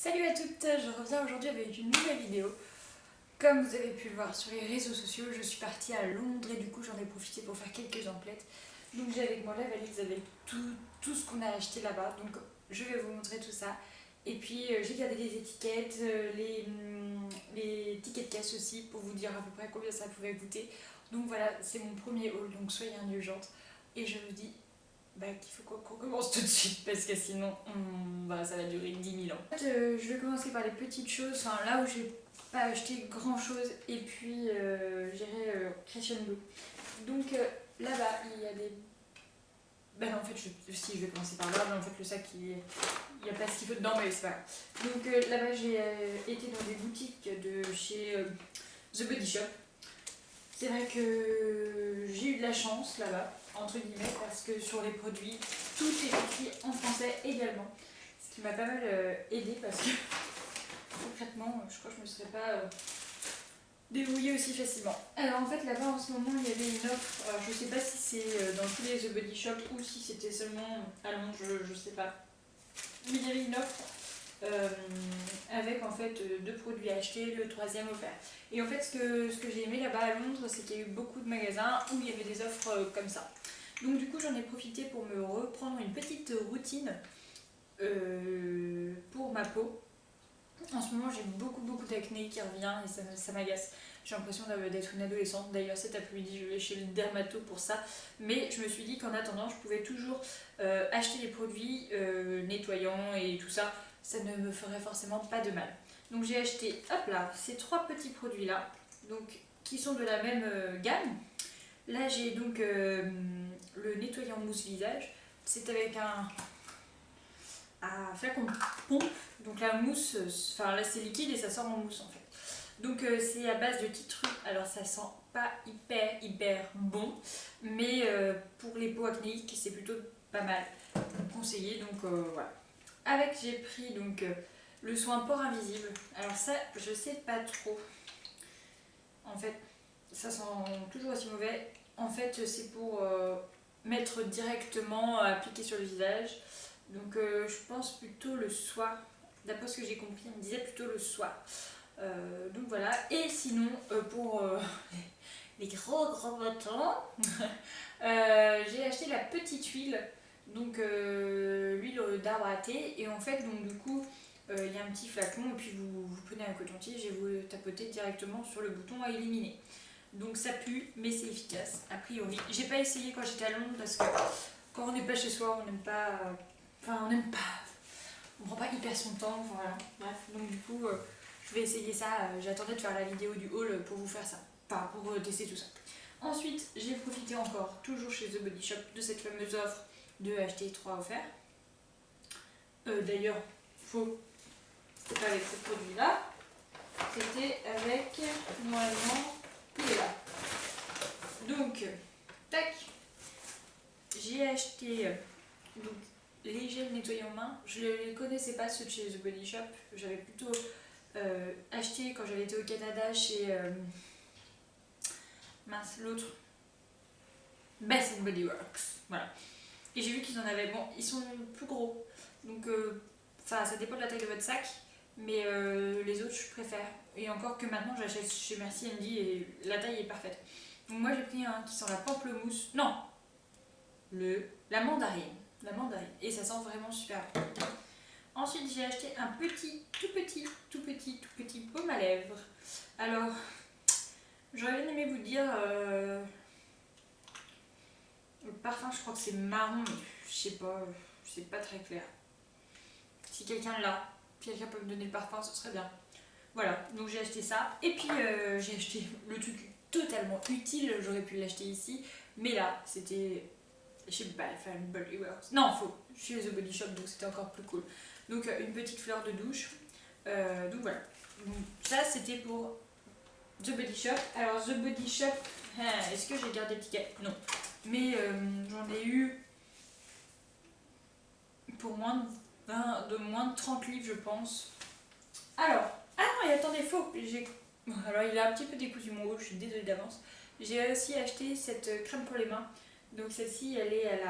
Salut à toutes, je reviens aujourd'hui avec une nouvelle vidéo. Comme vous avez pu le voir sur les réseaux sociaux, je suis partie à Londres et du coup j'en ai profité pour faire quelques emplettes. Donc j'ai avec moi la valise avec tout ce qu'on a acheté là-bas, donc je vais vous montrer tout ça. Et puis j'ai gardé les étiquettes, les tickets de caisse aussi pour vous dire à peu près combien ça pouvait coûter. Donc voilà, c'est mon premier haul, donc soyez indulgentes. Et je vous dis qu'il faut qu'on commence tout de suite parce que sinon ça va durer 10 000 ans. En fait, je vais commencer par les petites choses, enfin là où j'ai pas acheté grand chose et puis j'irai crescendo. Donc là-bas il y a des... Ben non, en fait si je vais commencer par là, mais en fait le sac il y a pas ce qu'il faut dedans mais c'est pas grave. Donc là-bas j'ai été dans des boutiques de chez The Body Shop. C'est vrai que j'ai eu de la chance là-bas, entre guillemets, parce que sur les produits, tout est écrit en français également. Ce qui m'a pas mal aidé parce que concrètement, je crois que je me serais pas débrouillée aussi facilement. Alors en fait là-bas en ce moment il y avait une offre, alors je sais pas si c'est dans tous les The Body Shop ou si c'était seulement à Londres, je sais pas. Mais il y avait une offre avec en fait 2 produits achetés, le 3e offert. Et en fait ce que j'ai aimé là-bas à Londres, c'est qu'il y a eu beaucoup de magasins où il y avait des offres comme ça. Donc du coup j'en ai profité pour me reprendre une petite routine pour ma peau. En ce moment j'ai beaucoup d'acné qui revient et ça m'agace. J'ai l'impression d'être une adolescente. D'ailleurs cet après-midi je vais chez le dermato pour ça. Mais je me suis dit qu'en attendant je pouvais toujours acheter des produits nettoyants et tout ça. Ça ne me ferait forcément pas de mal. Donc j'ai acheté, hop là, ces 3 petits produits là, donc, qui sont de la même gamme. Là j'ai donc le nettoyant mousse visage. C'est avec un flacon pompe. Donc la mousse, enfin là c'est liquide et ça sort en mousse en fait. Donc c'est à base de titru, alors ça sent pas hyper bon, mais pour les peaux acnéiques c'est plutôt pas mal conseillé, donc voilà. Avec j'ai pris donc le soin port invisible, alors ça je sais pas trop, en fait ça sent toujours aussi mauvais, en fait c'est pour mettre directement appliqué sur le visage, donc je pense plutôt le soir, d'après ce que j'ai compris on me disait plutôt le soir. Donc voilà, et sinon pour les gros bottons, j'ai acheté la petite huile, donc l'huile d'arbre à thé, et en fait donc du coup il y a un petit flacon et puis vous prenez un coton-tige et vous tapotez directement sur le bouton à éliminer. Donc ça pue mais c'est efficace a priori. J'ai pas essayé quand j'étais à Londres parce que quand on n'est pas chez soi on n'aime pas, on prend pas hyper son temps, voilà, bref, donc du coup je vais essayer ça, j'attendais de faire la vidéo du haul pour vous faire ça, enfin pour tester tout ça. Ensuite, j'ai profité encore, toujours chez The Body Shop, de cette fameuse offre de acheter 3 offerts. D'ailleurs, c'était pas avec ce produit-là, c'était avec, normalement, il est là. Donc, tac, j'ai acheté donc, les gels nettoyants mains. Je ne les connaissais pas ceux de chez The Body Shop, j'avais plutôt acheté quand j'avais été au Canada chez l'autre, Bath Body Works, voilà. Et j'ai vu qu'ils en avaient, bon ils sont plus gros, donc ça dépend de la taille de votre sac, mais les autres je préfère, et encore que maintenant j'achète chez Merci Andy et la taille est parfaite. Donc moi j'ai pris un qui sent la pamplemousse, non, la mandarine, et ça sent vraiment super bon. Ensuite j'ai acheté un tout petit baume à lèvres. Alors j'aurais bien aimé vous dire le parfum, je crois que c'est marron, mais je sais pas, c'est pas très clair. Si quelqu'un l'a, quelqu'un peut me donner le parfum, ce serait bien. Voilà, donc j'ai acheté ça. Et puis j'ai acheté le truc totalement utile, j'aurais pu l'acheter ici, mais là c'était chez Body Works. Non, chez The Body Shop, donc c'était encore plus cool. Donc une petite fleur de douche. Donc voilà. Donc, ça c'était pour The Body Shop. Alors The Body Shop, est-ce que j'ai gardé le ticket? Non. Mais j'en ai eu pour moins de 30 livres je pense. Alors, ah non et attendez, faux, alors il a un petit peu décousu mon haut, je suis désolée d'avance. J'ai aussi acheté cette crème pour les mains, donc celle-ci elle est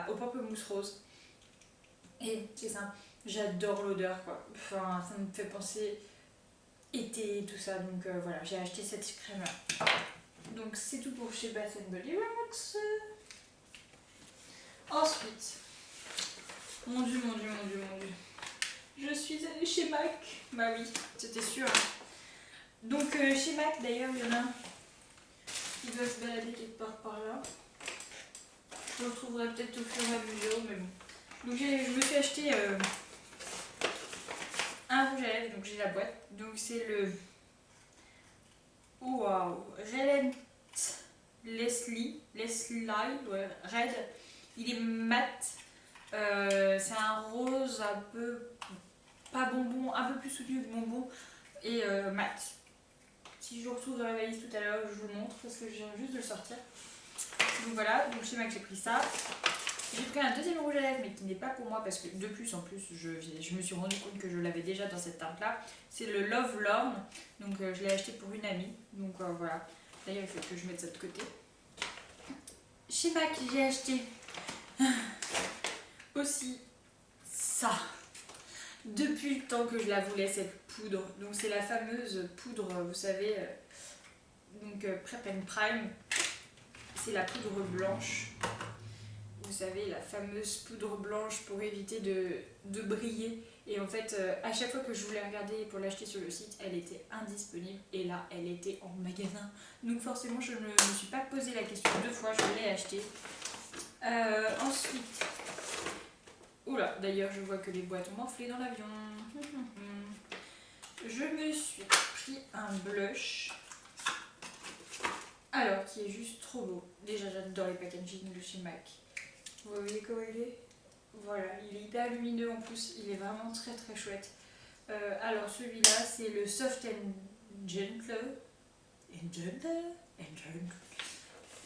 au pamplemousse rose. Et c'est ça, J'adore l'odeur quoi. Enfin, ça me fait penser été et tout ça. Donc voilà, j'ai acheté cette crème là. Donc c'est tout pour chez Bath Body Works. Ensuite, mon dieu, mon dieu, mon dieu, mon dieu. Je suis allée chez MAC. Bah oui, c'était sûr. Donc chez MAC d'ailleurs, il y en a qui doivent se balader quelque part par là. Je le retrouverai peut-être au fur et à mesure, mais bon. Donc je me suis acheté un rouge à lèvres, donc j'ai la boîte. Donc c'est le Wow Relent Leslie, ouais, Red. Il est mat. C'est un rose un peu pas bonbon, un peu plus soutenu que bonbon et mat. Si je le retrouve dans la valise tout à l'heure, je vous le montre parce que je viens juste de le sortir. Donc voilà, donc chez MAC j'ai pris ça. J'ai pris un deuxième rouge à lèvres mais qui n'est pas pour moi parce que de plus en plus je me suis rendu compte que je l'avais déjà dans cette teinte là. C'est le Love Lorne, donc je l'ai acheté pour une amie. Donc voilà, d'ailleurs il faut que je mette ça de côté. Chez MAC j'ai acheté aussi ça. Depuis le temps que je la voulais cette poudre. Donc c'est la fameuse poudre, vous savez, donc Prep and Prime. C'est la poudre blanche. Vous savez, la fameuse poudre blanche pour éviter de briller. Et en fait, à chaque fois que je voulais regarder pour l'acheter sur le site, elle était indisponible. Et là, elle était en magasin. Donc forcément, je ne me suis pas posé la question deux fois, je l'ai achetée. Ensuite, oula, d'ailleurs, je vois que les boîtes ont enflé dans l'avion. Je me suis pris un blush. Alors, qui est juste trop beau. Déjà, j'adore les packaging de chez MAC. Vous voyez comment il est? Voilà, il est hyper lumineux en plus, il est vraiment très très chouette. Alors celui-là, c'est le Soft and Gentle.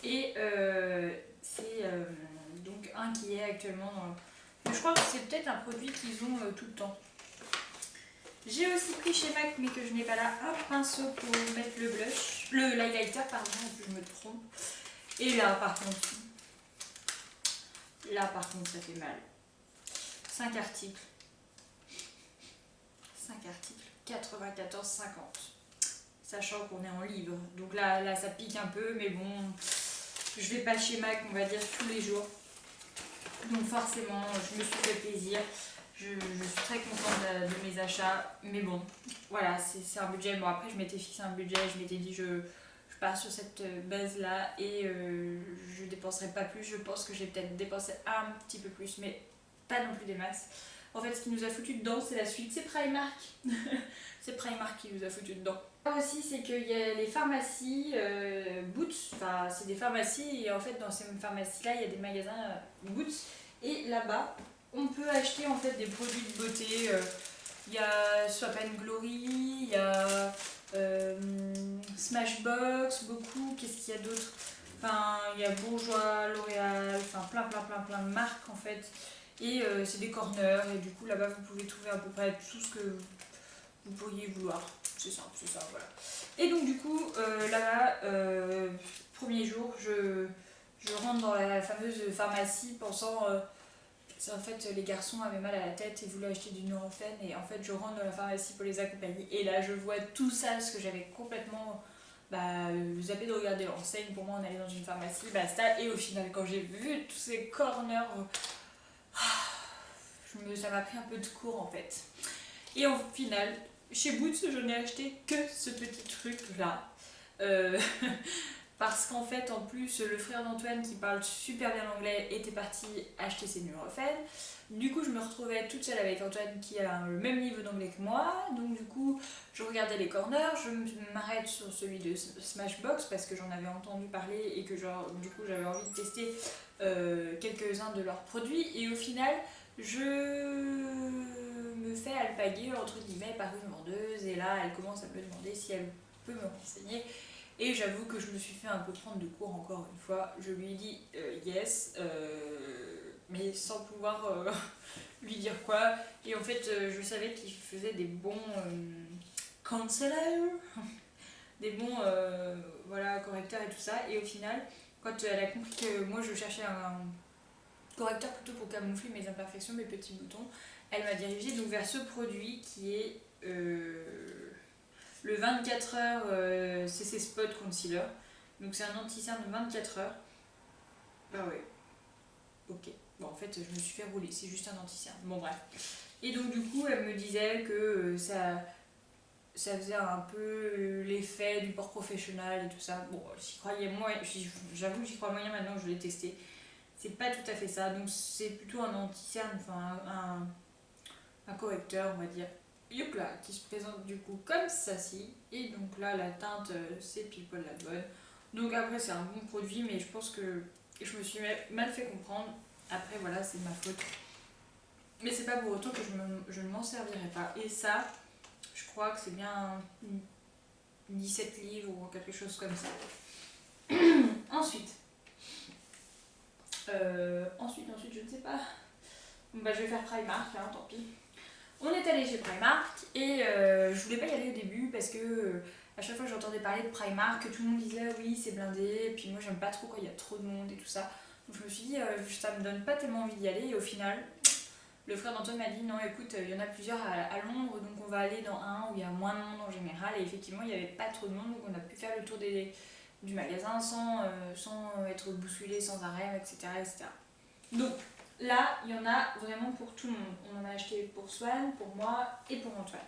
Et c'est donc un qui est actuellement dans... Je crois que c'est peut-être un produit qu'ils ont tout le temps. J'ai aussi pris chez MAC, mais que je n'ai pas là, un pinceau pour mettre le blush, l'highlighter, pardon, je me trompe. Et là, par contre, ça fait mal. 5 articles. 5 articles, 94,50. Sachant qu'on est en livre. Donc là, ça pique un peu, mais bon, je vais pas chez MAC, on va dire, tous les jours. Donc forcément, je me suis fait plaisir. Je suis très contente de mes achats, mais bon, voilà, c'est un budget. Bon, après, je m'étais fixé un budget, je m'étais dit, je pars sur cette base-là et je dépenserai pas plus. Je pense que j'ai peut-être dépensé un petit peu plus, mais pas non plus des masses. En fait, ce qui nous a foutu dedans, c'est la suite, c'est Primark. C'est Primark qui nous a foutu dedans. Là aussi, c'est qu'il y a les pharmacies Boots, enfin, c'est des pharmacies, et en fait, dans ces pharmacies-là, il y a des magasins Boots, et là-bas, on peut acheter en fait des produits de beauté. Il y a Swap and Glory, il y a Smashbox, beaucoup. Qu'est-ce qu'il y a d'autre? Enfin, il y a Bourjois, L'Oréal, enfin plein de marques en fait. Et c'est des corners et du coup là-bas vous pouvez trouver à peu près tout ce que vous pourriez vouloir. C'est ça, voilà. Et donc du coup là-bas, premier jour, je rentre dans la fameuse pharmacie pensant... en fait, les garçons avaient mal à la tête et voulaient acheter du Nurofen. Et en fait, je rentre dans la pharmacie pour les accompagner. Et là, je vois tout ça, ce que j'avais complètement zappé de regarder l'enseigne. Pour moi, on allait dans une pharmacie, basta. Et au final, quand j'ai vu tous ces corners, ça m'a pris un peu de cours en fait. Et au final, chez Boots, je n'ai acheté que ce petit truc-là. Parce qu'en fait, en plus, le frère d'Antoine qui parle super bien l'anglais était parti acheter ses Nurofen. Du coup, je me retrouvais toute seule avec Antoine qui a le même niveau d'anglais que moi. Donc du coup, je regardais les corners, je m'arrête sur celui de Smashbox parce que j'en avais entendu parler et que du coup, j'avais envie de tester quelques-uns de leurs produits. Et au final, je me fais alpaguer entre guillemets par une vendeuse. Et là, elle commence à me demander si elle peut me renseigner. Et j'avoue que je me suis fait un peu prendre de court encore une fois. Je lui ai dit yes, mais sans pouvoir lui dire quoi. Et en fait, je savais qu'il faisait des bons counselors, des bons correcteurs et tout ça. Et au final, quand elle a compris que moi je cherchais un correcteur plutôt pour camoufler mes imperfections, mes petits boutons, elle m'a dirigée donc vers ce produit qui est le 24 heures CC Spot Concealer. Donc c'est un anti-cerne de 24 heures. Bah ouais, ok. Bon, en fait, je me suis fait rouler, c'est juste un anti-cerne. Bon, bref. Et donc, du coup, elle me disait que ça faisait un peu l'effet du port professionnel et tout ça. Bon, j'y croyais moins, j'avoue que j'y crois moyen maintenant que je l'ai testé. C'est pas tout à fait ça, donc c'est plutôt un anti-cerne, enfin un correcteur, on va dire. Youp là, qui se présente du coup comme ça-ci. Et donc là, la teinte, c'est pile poil la bonne. Donc après, c'est un bon produit, mais je pense que je me suis mal fait comprendre. Après, voilà, c'est de ma faute. Mais c'est pas pour autant que je ne m'en servirai pas. Et ça, je crois que c'est bien 17 livres ou quelque chose comme ça. Ensuite, je ne sais pas. Bon, bah, je vais faire Primark, hein, tant pis. On est allé chez Primark et je voulais pas y aller au début parce que à chaque fois que j'entendais parler de Primark, tout le monde disait oui c'est blindé, et puis moi j'aime pas trop quand il y a trop de monde et tout ça. Donc je me suis dit ça me donne pas tellement envie d'y aller et au final le frère d'Antoine m'a dit non écoute il y en a plusieurs à Londres donc on va aller dans un où il y a moins de monde en général et effectivement il n'y avait pas trop de monde donc on a pu faire le tour du magasin sans être bousculé sans arrêt etc. etc. Donc là, il y en a vraiment pour tout le monde. On en a acheté pour Swan, pour moi et pour Antoine.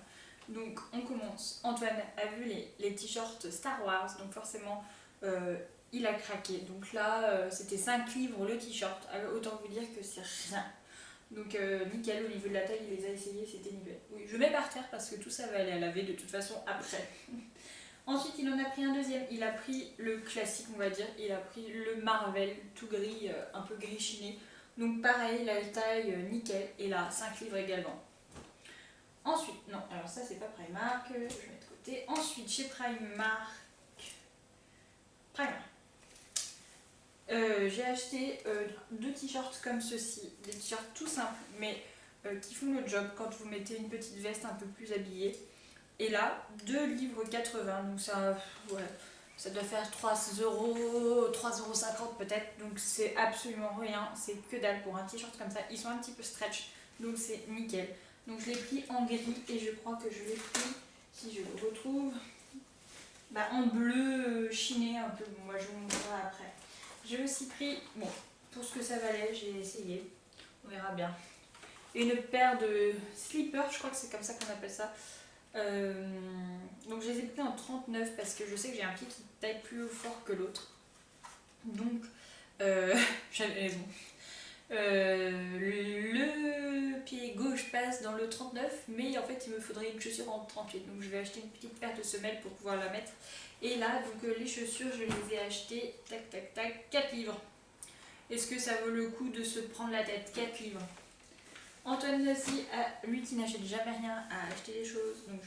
Donc on commence. Antoine a vu les t-shirts Star Wars, donc forcément il a craqué. Donc là, c'était 5 livres le t-shirt. Alors, autant vous dire que c'est rien. Donc nickel, au niveau de la taille, il les a essayés, c'était nickel. Oui, je mets par terre parce que tout ça va aller à laver de toute façon après. Ensuite, il en a pris un deuxième. Il a pris le classique, on va dire. Il a pris le Marvel, tout gris, un peu gris chiné. Donc pareil, la taille nickel. Et là, 5 livres également. Ensuite, non, alors ça c'est pas Primark, je vais mettre de côté. Ensuite, chez Primark, j'ai acheté 2 t-shirts comme ceci. Des t-shirts tout simples, mais qui font le job quand vous mettez une petite veste un peu plus habillée. Et là, 2 livres 80, donc ça, ouais, ça doit faire 3,50 € peut-être, donc c'est absolument rien, c'est que dalle pour un t-shirt comme ça. Ils sont un petit peu stretch, donc c'est nickel. Donc je l'ai pris en gris et je crois que je l'ai pris, si je le retrouve, bah, en bleu chiné un peu. Bon, moi je vous montrerai après. J'ai aussi pris, bon, pour ce que ça valait, j'ai essayé, on verra bien. Une paire de slippers, je crois que c'est comme ça qu'on appelle ça. Donc je les ai pris en 39 parce que je sais que j'ai un pied qui taille plus fort que l'autre. Donc j'avais raison. Le pied gauche passe dans le 39, mais en fait il me faudrait une chaussure en 38. Donc je vais acheter une petite paire de semelles pour pouvoir la mettre. Et là, donc les chaussures, je les ai achetées, tac tac tac, 4 livres. Est-ce que ça vaut le coup de se prendre la tête? 4 livres. Antoine aussi, lui qui n'achète jamais rien, a acheté des choses, donc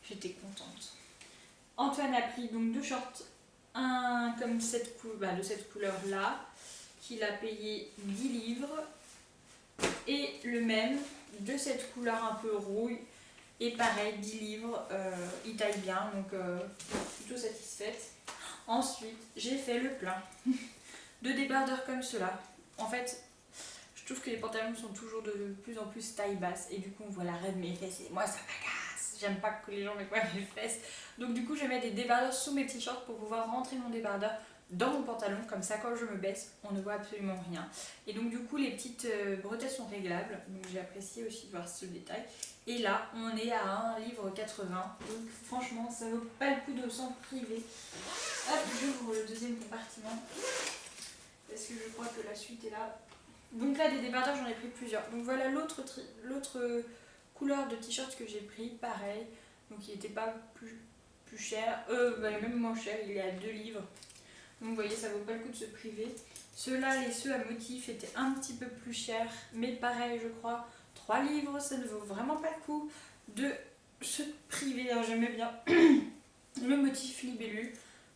j'étais contente. Antoine a pris donc 2 shorts, un comme de cette couleur là, qu'il a payé 10 livres, et le même de cette couleur un peu rouille, et pareil 10 livres, il taille bien, donc plutôt satisfaite. Ensuite, j'ai fait le plein de débardeurs comme cela. En fait, je trouve que les pantalons sont toujours de plus en plus taille basse et du coup on voit la raie de mes fesses et moi ça m'agace. J'aime pas que les gens me voient mes fesses. Donc du coup je mets des débardeurs sous mes t-shirts pour pouvoir rentrer mon débardeur dans mon pantalon. Comme ça quand je me baisse on ne voit absolument rien. Et donc du coup les petites bretelles sont réglables. Donc j'ai apprécié aussi de voir ce détail. Et là on est à 1,80 $. Donc franchement ça vaut pas le coup de s'en priver. Hop, j'ouvre le deuxième compartiment. Parce que je crois que la suite est là. Donc là, des débardeurs, j'en ai pris plusieurs. Donc voilà l'autre couleur de t-shirt que j'ai pris, pareil. Donc il n'était pas plus cher, même moins cher, il est à 2 livres. Donc vous voyez, ça vaut pas le coup de se priver. Ceux-là, ceux à motifs étaient un petit peu plus chers, mais pareil, je crois, 3 livres, ça ne vaut vraiment pas le coup de se priver. Alors j'aimais bien le motif libellule.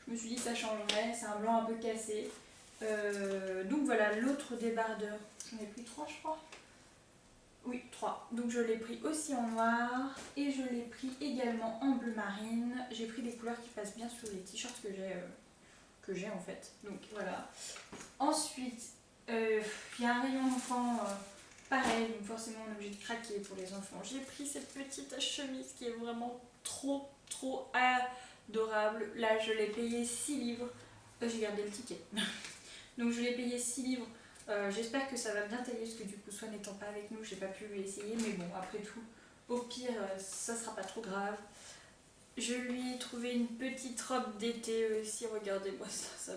Je me suis dit ça changerait, c'est un blanc un peu cassé. Donc voilà, l'autre débardeur, j'en ai pris 3 je crois. Oui, 3. Donc je l'ai pris aussi en noir et je l'ai pris également en bleu marine. J'ai pris des couleurs qui passent bien sur les t-shirts que j'ai en fait. Donc voilà. Ensuite, il y a un rayon enfant pareil, donc forcément on est obligé de craquer pour les enfants. J'ai pris cette petite chemise qui est vraiment trop adorable. Là je l'ai payée 6 livres. J'ai gardé le ticket. Donc je l'ai payé 6 livres. J'espère que ça va bien tailler parce que du coup Swan n'étant pas avec nous, j'ai pas pu lui essayer. Mais bon, après tout, au pire, ça sera pas trop grave. Je lui ai trouvé une petite robe d'été aussi. Regardez-moi ça, ça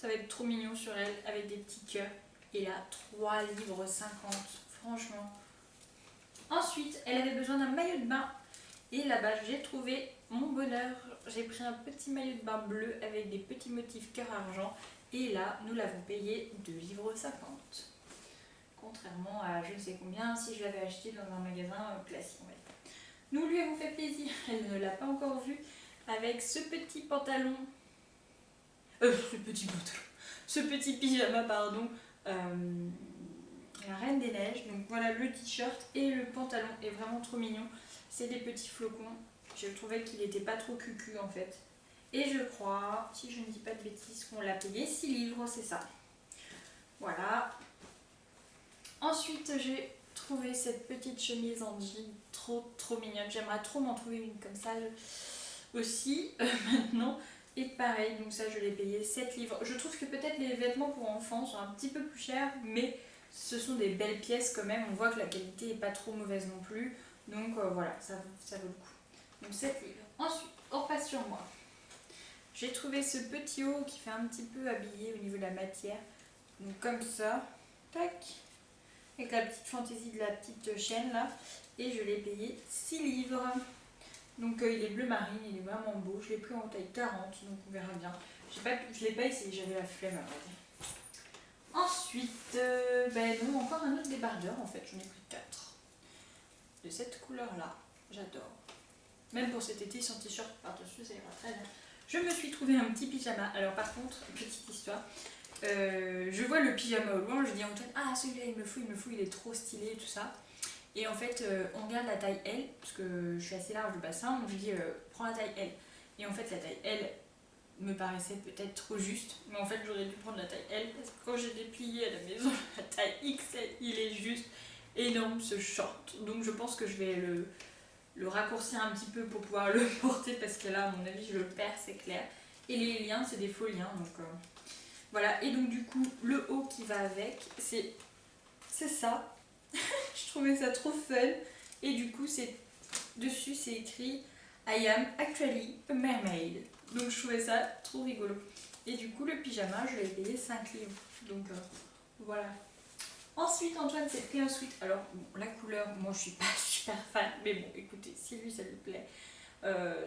va être trop mignon sur elle avec des petits cœurs. Et là, 3 livres 50, franchement. Ensuite, elle avait besoin d'un maillot de bain. Et là-bas, j'ai trouvé mon bonheur. J'ai pris un petit maillot de bain bleu avec des petits motifs cœur argent. Et là, nous l'avons payé 2 livres 50. Contrairement à je ne sais combien si je l'avais acheté dans un magasin classique. Nous lui avons fait plaisir. Elle ne l'a pas encore vu avec ce petit pantalon. Ce petit pyjama, pardon. La Reine des Neiges. Donc voilà le t-shirt et le pantalon est vraiment trop mignon. C'est des petits flocons. Je trouvais qu'il n'était pas trop cucu en fait. Et je crois, si je ne dis pas de bêtises, qu'on l'a payé 6 livres, c'est ça. Voilà. Ensuite, j'ai trouvé cette petite chemise en jean trop mignonne. J'aimerais trop m'en trouver une comme ça aussi maintenant. Et pareil, donc ça je l'ai payé 7 livres. Je trouve que peut-être les vêtements pour enfants sont un petit peu plus chers, mais ce sont des belles pièces quand même. On voit que la qualité n'est pas trop mauvaise non plus. Donc voilà, ça vaut le coup. Donc 7 livres. Ensuite, on repasse sur moi. J'ai trouvé ce petit haut qui fait un petit peu habillé au niveau de la matière. Donc comme ça, tac, avec la petite fantaisie de la petite chaîne là. Et je l'ai payé 6 livres. Donc il est bleu marine, il est vraiment beau. Je l'ai pris en taille 40, donc on verra bien. Je ne l'ai pas essayé, j'avais la flemme à vrai dire. Ensuite, non, encore un autre débardeur en fait. J'en ai pris 4. De cette couleur là, j'adore. Même pour cet été, sans t-shirt par-dessus, ça ira très bien. Je me suis trouvé un petit pyjama. Alors par contre, petite histoire. Je vois le pyjama au loin, je dis à Antoine, ah celui-là il me faut, il est trop stylé et tout ça. Et en fait, on regarde la taille L, parce que je suis assez large du bassin, donc je dis, prends la taille L. Et en fait, la taille L me paraissait peut-être trop juste, mais en fait, j'aurais dû prendre la taille L, parce que quand j'ai déplié à la maison, la taille XL, il est juste énorme ce short. Donc je pense que je vais le raccourcir un petit peu pour pouvoir le porter, parce que là, à mon avis, je le perds, c'est clair. Et les liens, c'est des faux liens, donc voilà. Et donc du coup, le haut qui va avec, c'est ça. Je trouvais ça trop fun. Et du coup, dessus, c'est écrit I am actually a mermaid. Donc je trouvais ça trop rigolo. Et du coup, le pyjama, je l'ai payé 5 livres. Donc voilà. Ensuite, Antoine s'est pris un sweat. Alors, bon, la couleur, moi je suis pas super fan. Mais bon, écoutez, si lui ça lui plaît,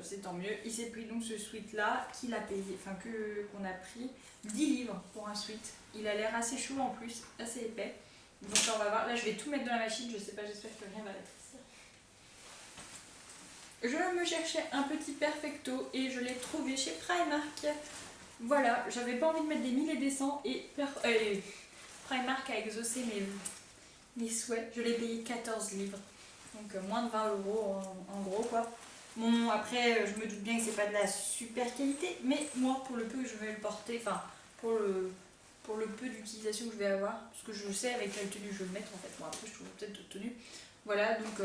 c'est tant mieux. Il s'est pris donc ce sweat là, qu'il a payé, enfin qu'on a pris 10 livres pour un sweat. Il a l'air assez chaud en plus, assez épais. Donc là, on va voir. Là, je vais tout mettre dans la machine. Je sais pas, j'espère que rien va l'étrectir. Je me cherchais un petit perfecto et je l'ai trouvé chez Primark. Voilà, j'avais pas envie de mettre des 1000 et des 100 et Primark a exaucé mes souhaits. Je l'ai payé 14 livres. Donc moins de 20 € en gros quoi. Bon, après, je me doute bien que c'est pas de la super qualité, mais moi, pour le peu que je vais le porter, enfin, pour le peu d'utilisation que je vais avoir, parce que je sais avec quelle tenue je vais le mettre en fait. Bon, après, je trouve peut-être d'autres tenues. Voilà, donc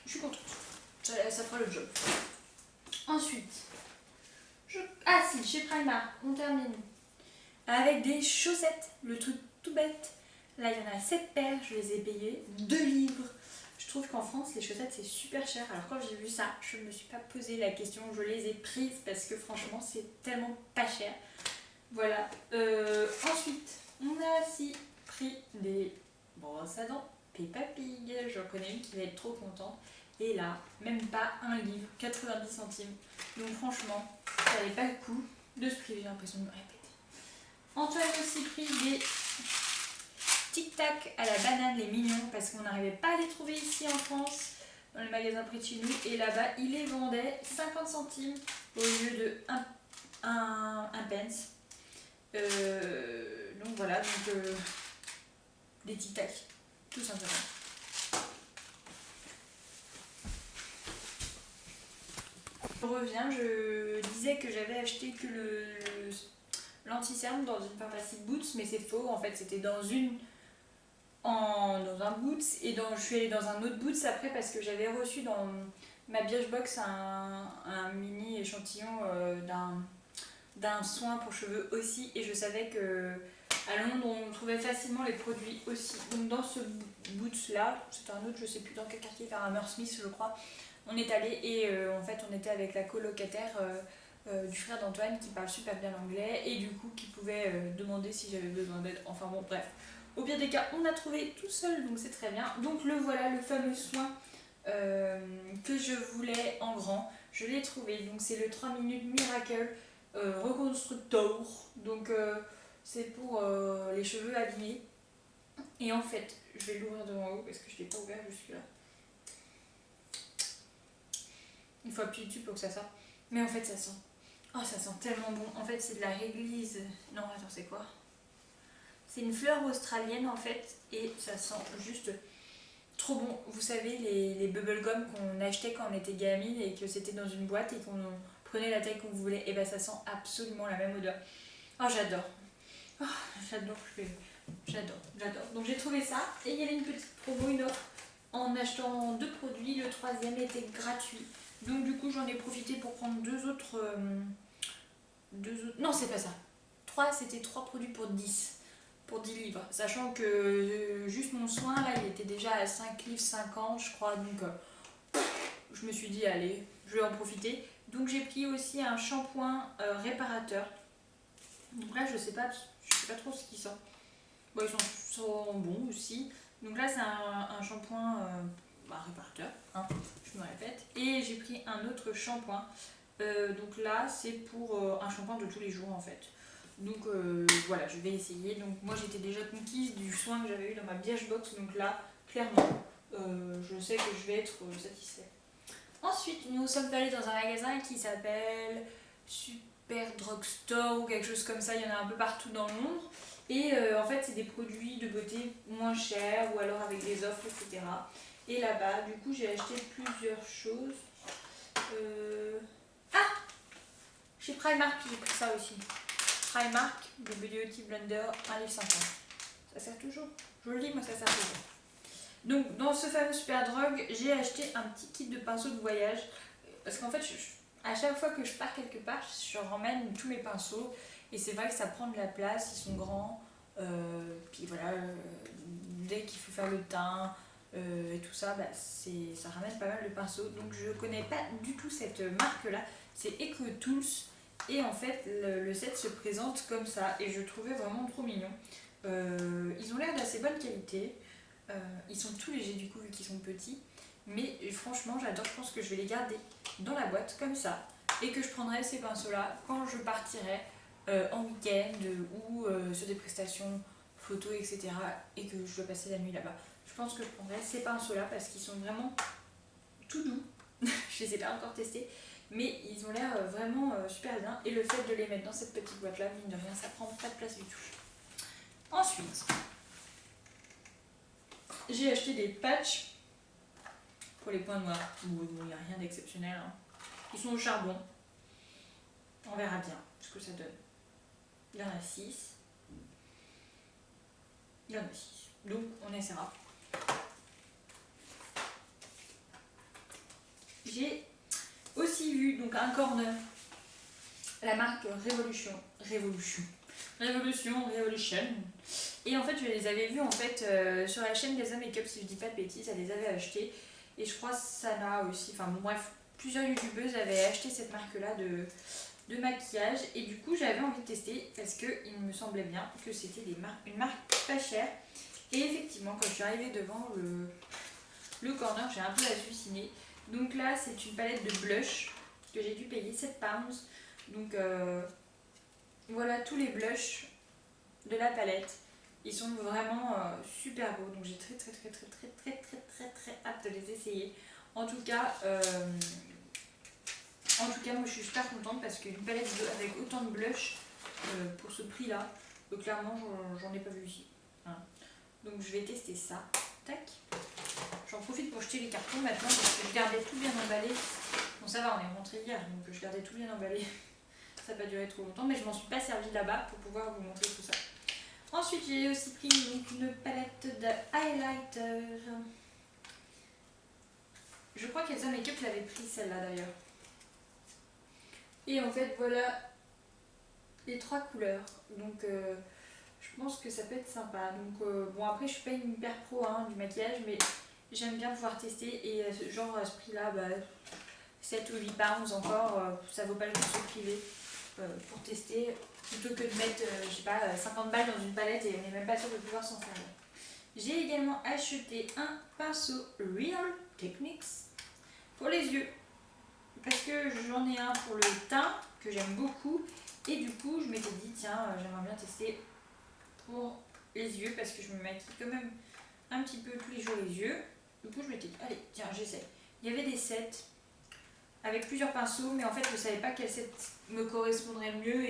je suis contente. Ça fera le job. Ensuite, ah si, chez Primark, on termine avec des chaussettes, le truc tout bête. Là, il y en a 7 paires, je les ai payées 2 livres. Je trouve qu'en France, les chaussettes, c'est super cher. Alors quand j'ai vu ça, je ne me suis pas posé la question, je les ai prises parce que franchement, c'est tellement pas cher. Voilà. Ensuite, on a aussi pris des brosses à dents Peppa Pig. J'en connais une qui va être trop contente. Et là, même pas un livre, 90 centimes. Donc franchement, ça n'avait pas le coup de se priver, j'ai l'impression de me répéter. Antoine a aussi pris des Tic Tac à la banane, les mignons, parce qu'on n'arrivait pas à les trouver ici en France, dans le magasin près de chez nous. Et là-bas, ils les vendaient 50 centimes au lieu de un pence. Donc voilà, des Tic Tac, tout simplement. Je reviens, je disais que j'avais acheté que l'anti-cerne dans une pharmacie Boots, mais c'est faux, en fait c'était dans un Boots et je suis allée dans un autre Boots après parce que j'avais reçu dans ma Birchbox un mini échantillon d'un soin pour cheveux aussi, et je savais que à Londres on trouvait facilement les produits aussi. Donc dans ce Boots là, c'est un autre, je sais plus dans quel quartier, vers Hammersmith je crois, on est allé et en fait on était avec la colocataire du frère d'Antoine qui parle super bien l'anglais et du coup qui pouvait demander si j'avais besoin d'aide. Enfin bon, bref. Au pire des cas, on a trouvé tout seul, donc c'est très bien. Donc le voilà, le fameux soin que je voulais en grand. Je l'ai trouvé, donc c'est le 3 minutes Miracle Reconstructor. Donc c'est pour les cheveux abîmés. Et en fait, je vais l'ouvrir de en haut parce que je ne l'ai pas ouvert jusque-là. Il faut appuyer dessus pour que ça sorte. Mais en fait, ça sent. Oh, ça sent tellement bon. En fait, c'est de la réglisse. Non, attends, c'est quoi? C'est une fleur australienne en fait. Et ça sent juste trop bon. Vous savez, les bubblegum qu'on achetait quand on était gamine et que c'était dans une boîte et qu'on prenait la taille qu'on voulait. Et ben, ça sent absolument la même odeur. Oh, j'adore. Oh, j'adore. Donc, j'ai trouvé ça. Et il y avait une petite promo, une offre. En achetant 2 produits, le 3e était gratuit. Donc du coup j'en ai profité pour prendre deux autres. Non, c'est pas ça. C'était 3 produits pour 10 livres. Sachant que juste mon soin là il était déjà à 5 livres 50 je crois. Donc je me suis dit allez, je vais en profiter. Donc j'ai pris aussi un shampoing réparateur. Donc là je sais pas trop ce qu'ils sont. Bon, ils sont bons aussi. Donc là c'est un shampoing réparateur, hein, je me répète. Et j'ai pris un autre shampoing. Donc là c'est pour un shampoing de tous les jours en fait. Donc voilà, je vais essayer. Donc moi j'étais déjà conquise du soin que j'avais eu dans ma Birchbox. Donc là, clairement, je sais que je vais être satisfaite. Ensuite, nous sommes allés dans un magasin qui s'appelle Super Drugstore ou quelque chose comme ça. Il y en a un peu partout dans Londres. Et en fait, c'est des produits de beauté moins chers ou alors avec des offres, etc. Et là-bas, du coup, j'ai acheté plusieurs choses. Chez Primark, j'ai pris ça aussi. Primark, le Beauty Blender 1,50 livre. Ça sert toujours. Je le dis, moi ça sert toujours. Donc, dans ce fameux Superdrug, j'ai acheté un petit kit de pinceaux de voyage. Parce qu'en fait, à chaque fois que je pars quelque part, je ramène tous mes pinceaux. Et c'est vrai que ça prend de la place, ils sont grands. Puis voilà, dès qu'il faut faire le teint et tout ça, ça ramène pas mal de pinceaux. Donc je connais pas du tout cette marque-là. C'est EcoTools. Et en fait, le set se présente comme ça. Et je trouvais vraiment trop mignon. Ils ont l'air d'assez bonne qualité. Ils sont tout légers du coup, vu qu'ils sont petits. Mais franchement, j'adore. Je pense que je vais les garder dans la boîte comme ça. Et que je prendrai ces pinceaux-là quand je partirai en week-end ou sur des prestations photos, etc. Et que je dois passer la nuit là-bas. Je pense que je prendrai ces pinceaux-là parce qu'ils sont vraiment tout doux. Je les ai pas encore testés. Mais ils ont l'air vraiment super bien. Et le fait de les mettre dans cette petite boîte-là, mine de rien, ça prend pas de place du tout. Ensuite, j'ai acheté des patchs pour les points noirs. Bon, il n'y a rien d'exceptionnel. Hein. Ils sont au charbon. On verra bien ce que ça donne. Il y en a 6. Donc, on essaiera. J'ai aussi vu donc un corner, la marque Revolution. Et en fait, je les avais vus en fait sur la chaîne des Make-up, si je dis pas de bêtises, elle les avait achetés. Et je crois Sana aussi, enfin bon, bref, plusieurs youtubeuses avaient acheté cette marque-là de maquillage. Et du coup, j'avais envie de tester parce qu'il me semblait bien que c'était une marque pas chère. Et effectivement, quand je suis arrivée devant le corner, j'ai un peu halluciné. Donc là, c'est une palette de blush que j'ai dû payer 7 pounds. Donc voilà tous les blushs de la palette. Ils sont vraiment super beaux. Donc j'ai très hâte de les essayer. En tout cas, moi je suis super contente parce qu'une palette avec autant de blush pour ce prix-là, clairement j'en ai pas vu ici. Hein. Donc je vais tester ça. Tac. J'en profite pour jeter les cartons maintenant parce que je gardais tout bien emballé. Bon ça va, on est rentré hier, donc je gardais tout bien emballé. ça n'a pas duré trop longtemps, mais je m'en suis pas servi là-bas pour pouvoir vous montrer tout ça. Ensuite, j'ai aussi pris donc, une palette de highlighter. Je crois qu'Elsa Makeup l'avait pris celle-là d'ailleurs. Et en fait, voilà les 3 couleurs. Donc, je pense que ça peut être sympa. Donc, bon, après, je suis pas une hyper pro du maquillage, mais j'aime bien pouvoir tester. Et genre, à ce prix-là, 7 ou 8 pounds encore, ça vaut pas le coup de se priver pour tester. Plutôt que de mettre, je sais pas, 50 balles dans une palette et on n'est même pas sûr de pouvoir s'en servir. J'ai également acheté un pinceau Real Techniques pour les yeux. Parce que j'en ai un pour le teint que j'aime beaucoup. Et du coup, je m'étais dit, tiens, j'aimerais bien tester pour les yeux parce que je me maquille quand même un petit peu tous les jours les yeux. Du coup, je m'étais dit, allez, tiens, j'essaie. Il y avait des sets avec plusieurs pinceaux, mais en fait, je ne savais pas quel set me correspondrait le mieux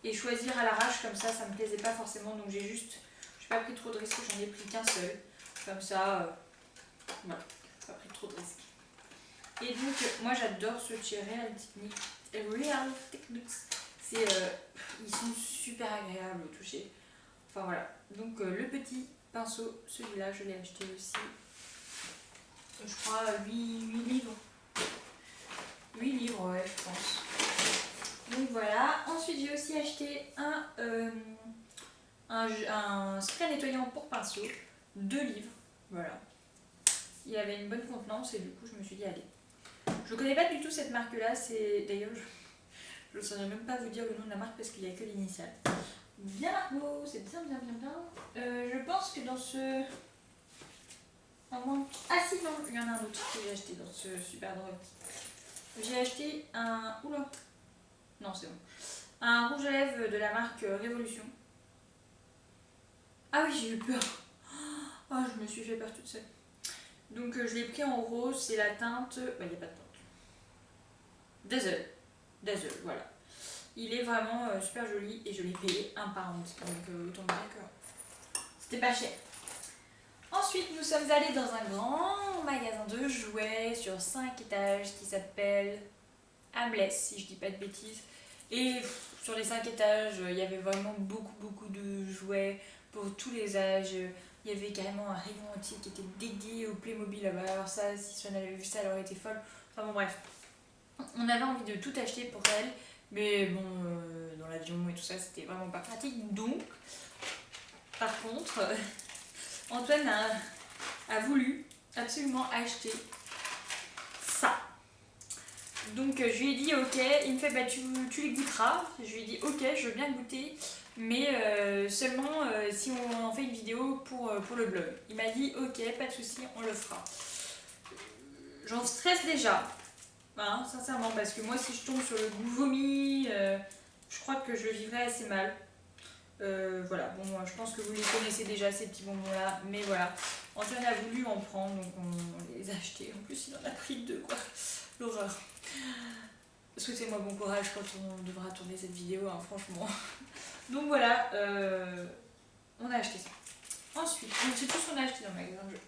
et choisir à l'arrache comme ça me plaisait pas forcément. Donc, j'ai pas pris trop de risques, j'en ai pris qu'un seul. Comme ça, voilà, pas pris trop de risques. Et donc, moi, j'adore ce chez Real Techniques. Ils sont super agréables au toucher. Enfin voilà, donc le petit pinceau, celui-là je l'ai acheté aussi, je crois 8 livres. 8 livres, ouais, je pense. Donc voilà, ensuite j'ai aussi acheté un spray nettoyant pour pinceau, 2 livres, voilà. Il avait une bonne contenance et du coup je me suis dit allez. Je connais pas du tout cette marque-là, c'est d'ailleurs je ne saurais même pas vous dire le nom de la marque parce qu'il n'y a que l'initiale. Bien Margot, c'est bien. Je pense que dans ce... Ah si, non, il y en a un autre que j'ai acheté dans ce super drôle. J'ai acheté un... Oula. Non, c'est bon. Un rouge à lèvres de la marque Révolution. Ah oui, j'ai eu peur. Oh, je me suis fait peur toute seule. Donc je l'ai pris en rose, c'est la teinte... Bah, il n'y a pas de teinte. Dazzle, voilà. Il est vraiment super joli et je l'ai payé 1 pound. Donc autant dire que c'était pas cher. Ensuite, nous sommes allés dans un grand magasin de jouets sur 5 étages qui s'appelle Hamless, si je dis pas de bêtises. Et sur les 5 étages, il y avait vraiment beaucoup de jouets pour tous les âges. Il y avait carrément un rayon entier qui était dédié au Playmobil là-bas. Alors ça, si Swan avait vu ça, elle aurait été folle. Enfin bon, bref. On avait envie de tout acheter pour elle. Mais bon, dans l'avion et tout ça, c'était vraiment pas pratique. Donc, par contre, Antoine a voulu absolument acheter ça. Donc, je lui ai dit ok. Il me fait bah tu les goûteras. Je lui ai dit ok, je veux bien goûter. Mais seulement si on en fait une vidéo pour le blog. Il m'a dit ok, pas de souci, on le fera. J'en stresse déjà. Hein, sincèrement, parce que moi si je tombe sur le goût vomi, je crois que je le vivrais assez mal. Voilà, bon, je pense que vous les connaissez déjà ces petits bonbons là, mais voilà. Antoine a voulu en prendre, donc on les a achetés. En plus, il en a pris 2, quoi. L'horreur. Souhaitez-moi bon courage quand on devra tourner cette vidéo, hein, franchement. Donc voilà, on a acheté ça. Ensuite, c'est tout ce qu'on a acheté dans le magasin de jeux.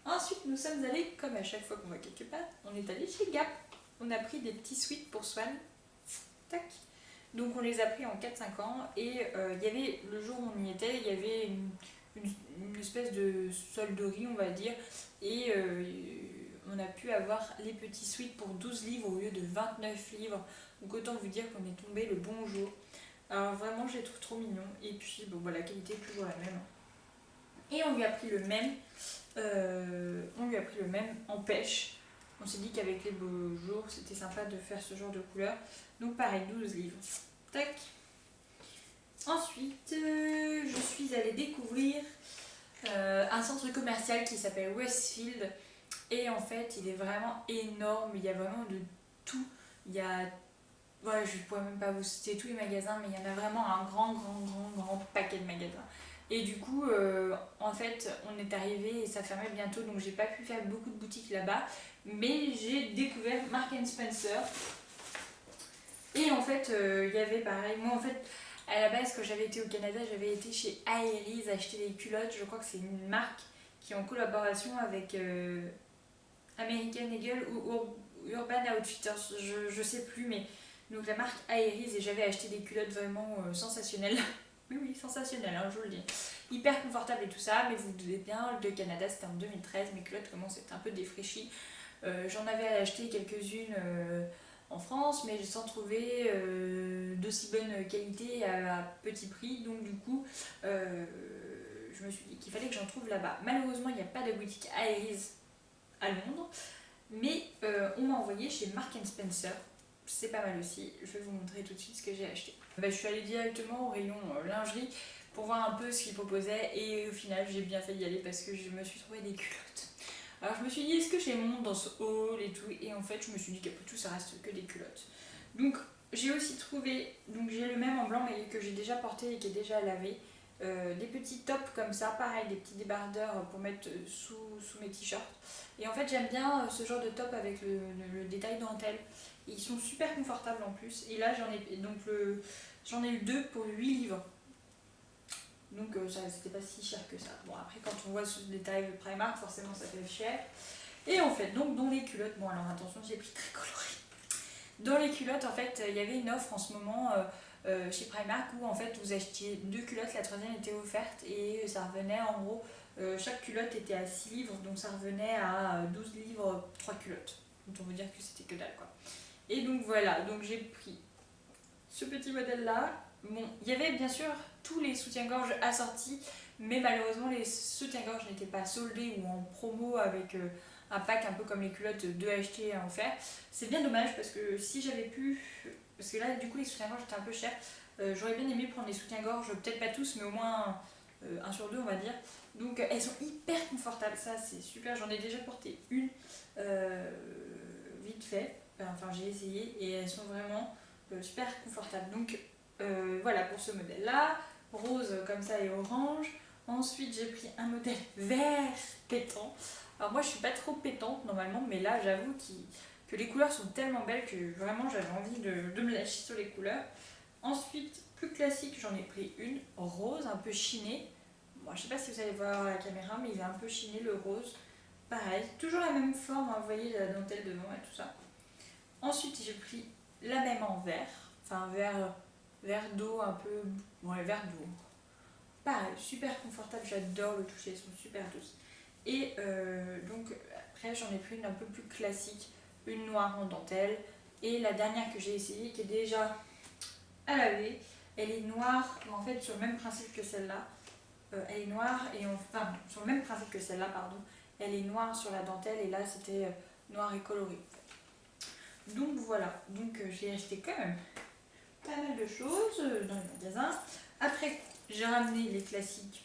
Ensuite, nous sommes allés, comme à chaque fois qu'on va quelque part, on est allé chez Gap. On a pris des petits sweats pour Swan. Tac. Donc on les a pris en 4-5 ans et il y avait, le jour où on y était, il y avait une espèce de solderie, on va dire, et on a pu avoir les petits sweats pour 12 livres au lieu de 29 livres. Donc autant vous dire qu'on est tombé le bon jour. Alors vraiment, je les trouve trop mignons. Et puis, bon, bah, la qualité est toujours la même. Et on lui a pris le même en pêche. On s'est dit qu'avec les beaux jours, c'était sympa de faire ce genre de couleur. Donc pareil, 12 livres. Tac. Ensuite, je suis allée découvrir un centre commercial qui s'appelle Westfield. Et en fait, il est vraiment énorme. Il y a vraiment de tout. Il y a... Ouais, je ne pourrais même pas vous citer tous les magasins, mais il y en a vraiment un grand paquet de magasins. Et du coup, en fait, on est arrivé et ça fermait bientôt, donc j'ai pas pu faire beaucoup de boutiques là-bas. Mais j'ai découvert Marks & Spencer. Et en fait, il y avait pareil. Moi, en fait, à la base, quand j'avais été au Canada, j'avais été chez Aeris acheter des culottes. Je crois que c'est une marque qui est en collaboration avec American Eagle ou Urban Outfitters. Je sais plus, mais Donc la marque Aeris, et j'avais acheté des culottes vraiment sensationnelles. Oui, oui, sensationnelles, hein, je vous le dis. Hyper confortable et tout ça, mais vous vous doutez bien, le Canada c'était en 2013, mes culottes commencent à être un peu défraîchies. J'en avais acheté quelques-unes en France, mais sans trouver d'aussi bonne qualité à petit prix. Donc du coup, je me suis dit qu'il fallait que j'en trouve là-bas. Malheureusement, il n'y a pas de boutique Aeris à Londres, mais on m'a envoyé chez Marks Spencer. C'est pas mal aussi. Je vais vous montrer tout de suite ce que j'ai acheté. Je suis allée directement au rayon lingerie pour voir un peu ce qu'ils proposaient, et au final j'ai bien fait d'y aller parce que je me suis trouvé des culottes. Alors je me suis dit, est-ce que j'ai mon dans ce haul et tout, et en fait je me suis dit qu'après tout ça reste que des culottes. Donc j'ai aussi trouvé, donc j'ai le même en blanc mais que j'ai déjà porté et qui est déjà lavé, des petits tops comme ça, pareil, des petits débardeurs pour mettre sous mes t-shirts. Et en fait j'aime bien ce genre de top avec le détail dentelle. Ils sont super confortables en plus, et là j'en ai eu deux pour 8 livres. Donc ça c'était pas si cher que ça. Bon, après quand on voit ce détail de Primark, forcément ça fait cher. Et en fait, donc dans les culottes, bon alors attention, j'ai pris très coloré. Dans les culottes, en fait, il y avait une offre en ce moment chez Primark où en fait vous achetiez 2 culottes, la troisième était offerte, et ça revenait en gros, chaque culotte était à 6 livres, donc ça revenait à 12 livres 3 culottes. Donc on veut dire que c'était que dalle quoi. Et donc voilà, donc j'ai pris ce petit modèle là. Bon, il y avait bien sûr tous les soutiens-gorge assortis, mais malheureusement les soutiens-gorge n'étaient pas soldés ou en promo avec un pack un peu comme les culottes de acheter à en faire. C'est bien dommage parce que si j'avais pu, parce que là du coup les soutiens-gorge étaient un peu chers, j'aurais bien aimé prendre les soutiens-gorge, peut-être pas tous mais au moins un sur deux on va dire. Donc elles sont hyper confortables, ça c'est super, j'en ai déjà porté une vite fait, enfin j'ai essayé, et elles sont vraiment super confortables. Donc voilà pour ce modèle là, rose comme ça et orange. Ensuite j'ai pris un modèle vert pétant. Alors moi je suis pas trop pétante normalement, mais là j'avoue que les couleurs sont tellement belles que vraiment j'avais envie de me lâcher sur les couleurs. Ensuite, plus classique, j'en ai pris une rose un peu chinée. Moi je sais pas si vous allez voir à la caméra, mais il est un peu chiné le rose. Pareil, toujours la même forme, hein, vous voyez la dentelle devant et tout ça. Ensuite j'ai pris la même en vert, enfin vert d'eau un peu, ouais vert d'eau. Pareil, super confortable, j'adore le toucher, elles sont super douces. Et donc après j'en ai pris une un peu plus classique, une noire en dentelle. Et la dernière que j'ai essayée, qui est déjà à laver, elle est noire, mais en fait sur le même principe que celle-là. Elle est noire, et enfin sur le même principe que celle-là, pardon. Elle est noire sur la dentelle, et là c'était noir et coloré. Donc voilà, donc j'ai acheté quand même pas mal de choses dans le magasin. Après j'ai ramené les classiques,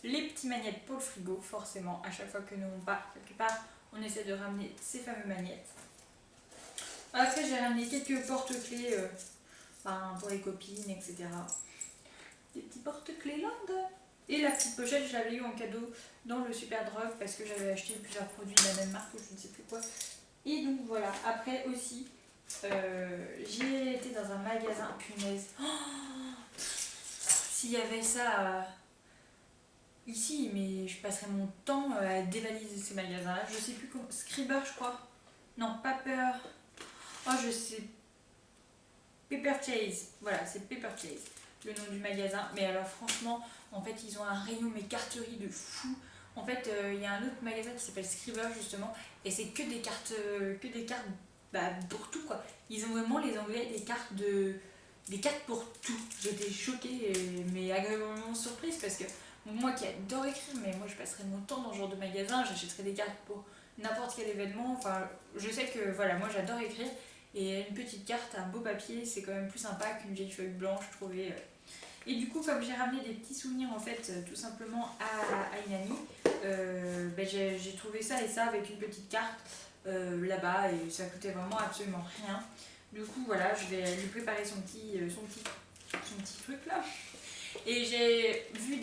les petites magnettes pour le frigo, forcément, à chaque fois que nous on part quelque part, on essaie de ramener ces fameuses magnettes. Après j'ai ramené quelques porte-clés pour les copines, etc. Des petits porte-clés Land. Et la petite pochette, je l'avais eu en cadeau dans le Superdrug parce que j'avais acheté plusieurs produits de la même marque ou je ne sais plus quoi. Et donc voilà, après aussi, j'ai été dans un magasin, punaise. Oh, s'il y avait ça ici, mais je passerais mon temps à dévaliser ces magasins-là. Je sais plus comment. Scriber, je crois. Non, Paper. Oh, je sais. Paper Chase. Voilà, c'est Paper Chase, le nom du magasin. Mais alors, franchement, en fait, ils ont un rayon mais carterie de fou. En fait, il y a un autre magasin qui s'appelle Scriber, justement, et c'est que des cartes pour tout, quoi. Ils ont vraiment, les Anglais, des cartes pour tout. J'étais choquée, mais agréablement surprise parce que moi qui adore écrire, mais moi je passerais mon temps dans ce genre de magasin, j'achèterais des cartes pour n'importe quel événement. Enfin, je sais que voilà, moi j'adore écrire, et une petite carte, un beau papier, c'est quand même plus sympa qu'une vieille feuille blanche, je trouvais. Et du coup, comme j'ai ramené des petits souvenirs en fait, tout simplement à une amie, j'ai trouvé ça et ça avec une petite carte là-bas, et ça coûtait vraiment absolument rien. Du coup, voilà, je vais lui préparer son petit truc là. Et j'ai vu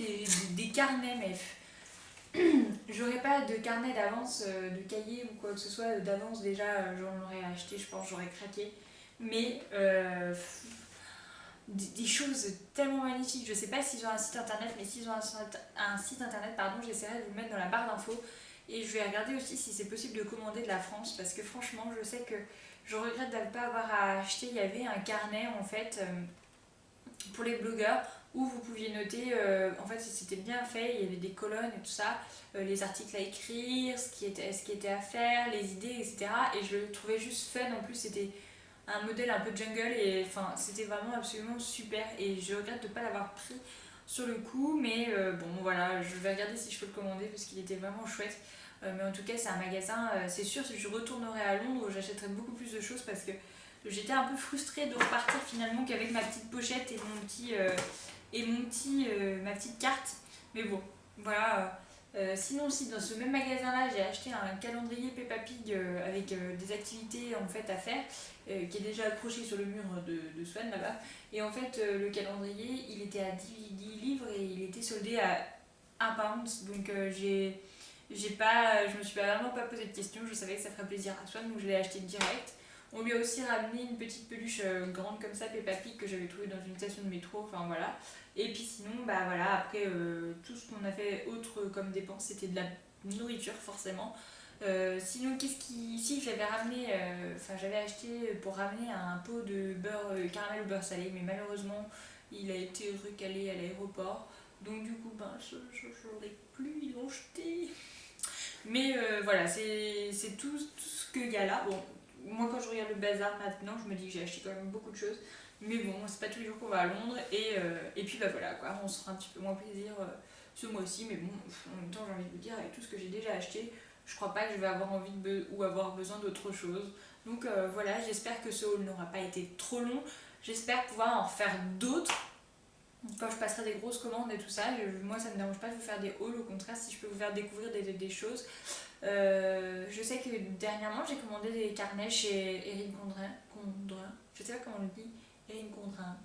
des carnets, mais j'aurais pas de carnet d'avance, de cahier ou quoi que ce soit d'avance. Déjà, j'en aurais acheté, je pense, j'aurais craqué. Mais des choses tellement magnifiques. Je sais pas s'ils ont un site internet, mais s'ils ont un site internet, pardon, j'essaierai de vous le mettre dans la barre d'infos. Et je vais regarder aussi si c'est possible de commander de la France, parce que franchement je sais que je regrette de ne pas avoir à acheter. Il y avait un carnet en fait pour les blogueurs où vous pouviez noter, en fait c'était bien fait, il y avait des colonnes et tout ça, les articles à écrire, ce qui était à faire, les idées, etc. Et je le trouvais juste fun, en plus c'était un modèle un peu jungle et enfin c'était vraiment absolument super et je regrette de ne pas l'avoir pris sur le coup, mais bon voilà, je vais regarder si je peux le commander parce qu'il était vraiment chouette. Mais en tout cas c'est un magasin, c'est sûr si je retournerai à Londres j'achèterai beaucoup plus de choses parce que j'étais un peu frustrée de repartir finalement qu'avec ma petite pochette ma petite carte. Mais bon, voilà. Sinon aussi dans ce même magasin là j'ai acheté un calendrier Peppa Pig avec des activités en fait à faire qui est déjà accroché sur le mur de Swan là-bas. Et en fait le calendrier il était à 10 livres et il était soldé à 1 pound. Donc je me suis vraiment pas posé de questions, je savais que ça ferait plaisir à Swan donc je l'ai acheté direct. On lui a aussi ramené une petite peluche grande comme ça, Peppa Pig, que j'avais trouvée dans une station de métro, enfin voilà. Et puis sinon, bah voilà, après tout ce qu'on a fait autre comme dépense, c'était de la nourriture forcément. Sinon, Si, j'avais ramené, enfin j'avais acheté pour ramener un pot de beurre caramel au beurre salé, mais malheureusement, il a été recalé à l'aéroport. Donc du coup, ben je l'aurais plus, ils l'ont jeté. Mais voilà, c'est tout ce qu'il y a là. Bon, moi quand je regarde le bazar maintenant, je me dis que j'ai acheté quand même beaucoup de choses. Mais bon, c'est pas tous les jours qu'on va à Londres. Et puis bah voilà quoi, on se fera un petit peu moins plaisir ce mois-ci. Mais bon, en même temps, j'ai envie de vous dire, avec tout ce que j'ai déjà acheté, je crois pas que je vais avoir envie ou avoir besoin d'autre chose. Donc voilà, j'espère que ce haul n'aura pas été trop long. J'espère pouvoir en faire d'autres quand je passerai des grosses commandes et tout ça. Moi, ça me dérange pas de vous faire des hauls, au contraire, si je peux vous faire découvrir des choses. Je sais que dernièrement j'ai commandé des carnets chez Erin Condren, je sais pas comment on le dit, Erin Condren.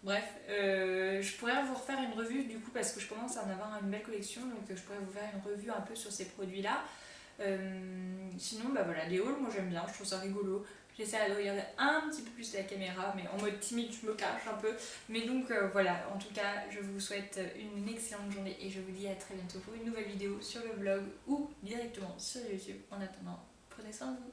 Bref, je pourrais vous refaire une revue du coup parce que je commence à en avoir une belle collection, donc je pourrais vous faire une revue un peu sur ces produits là. Sinon bah voilà, les hauls moi j'aime bien, je trouve ça rigolo. J'essaie de regarder un petit peu plus la caméra, mais en mode timide, je me cache un peu. Mais donc voilà, en tout cas, je vous souhaite une excellente journée et je vous dis à très bientôt pour une nouvelle vidéo sur le vlog ou directement sur YouTube. En attendant, prenez soin de vous.